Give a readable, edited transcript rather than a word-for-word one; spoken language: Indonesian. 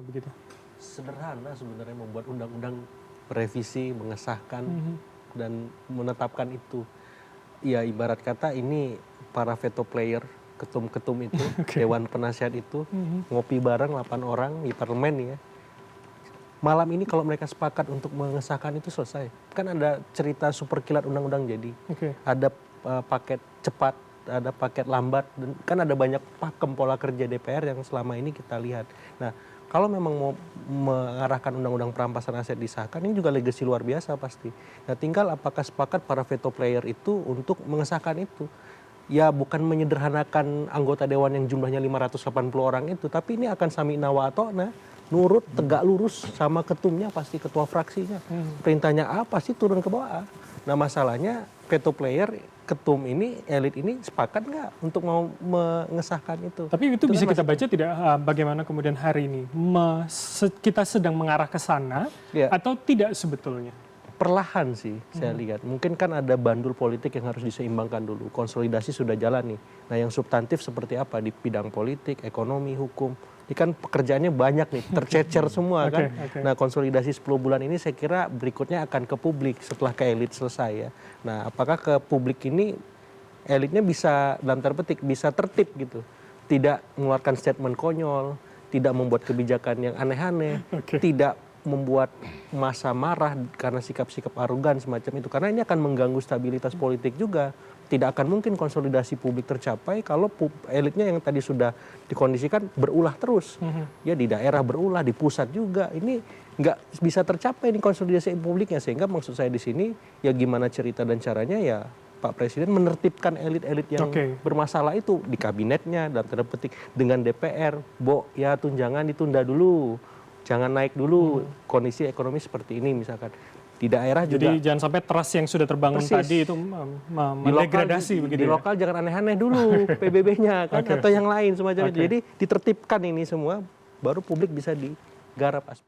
begitu? Sederhana sebenarnya membuat undang-undang, revisi, mengesahkan, dan menetapkan itu. Ya ibarat kata ini para veto player, ketum-ketum itu, Dewan Penasihat itu, ngopi bareng 8 orang di parlemen ya. Malam ini kalau mereka sepakat untuk mengesahkan itu selesai. Kan ada cerita super kilat undang-undang jadi. Ada paket cepat, ada paket lambat, dan kan ada banyak pakem pola kerja DPR yang selama ini kita lihat. Nah, kalau memang mau mengarahkan undang-undang perampasan aset disahkan, ini juga legasi luar biasa pasti. Nah, tinggal apakah sepakat para veto player itu untuk mengesahkan itu. Ya bukan menyederhanakan anggota dewan yang jumlahnya 580 orang itu, tapi ini akan sami'na wa ata'na, nurut, tegak lurus sama ketumnya, pasti ketua fraksinya. Perintahnya A pasti turun ke bawah. Nah masalahnya veto player, ketum ini, elit ini sepakat nggak untuk mau mengesahkan itu. Tapi itu bisa kita baca tidak bagaimana kemudian hari ini kita sedang mengarah ke sana atau tidak sebetulnya? Perlahan sih saya lihat. Mungkin kan ada bandul politik yang harus diseimbangkan dulu. Konsolidasi sudah jalan nih. Nah yang substantif seperti apa di bidang politik, ekonomi, hukum. Ini kan pekerjaannya banyak nih, tercecer semua kan. Nah konsolidasi 10 bulan ini saya kira berikutnya akan ke publik setelah ke elit selesai ya. Nah apakah ke publik ini elitnya bisa dalam tanda petik bisa tertib gitu. Tidak mengeluarkan statement konyol, tidak membuat kebijakan yang aneh-aneh, tidak membuat massa marah karena sikap-sikap arogan semacam itu. Karena ini akan mengganggu stabilitas politik juga. Tidak akan mungkin konsolidasi publik tercapai kalau elitnya yang tadi sudah dikondisikan berulah terus. Ya di daerah berulah, di pusat juga. Ini nggak bisa tercapai nih konsolidasi publiknya. Sehingga maksud saya di sini ya gimana cerita dan caranya ya Pak Presiden menertibkan elit-elit yang bermasalah itu di kabinetnya dalam tanda petik dengan DPR. Ya tunjangan ditunda dulu. Jangan naik dulu, kondisi ekonomi seperti ini misalkan. Di daerah juga. Jadi jangan sampai trust yang sudah terbangun tadi itu mendegradasi begitu. Di lokal jangan aneh-aneh dulu PBB-nya kan atau yang lain semacam itu. Jadi ditertibkan ini semua baru publik bisa digarap aspirasi.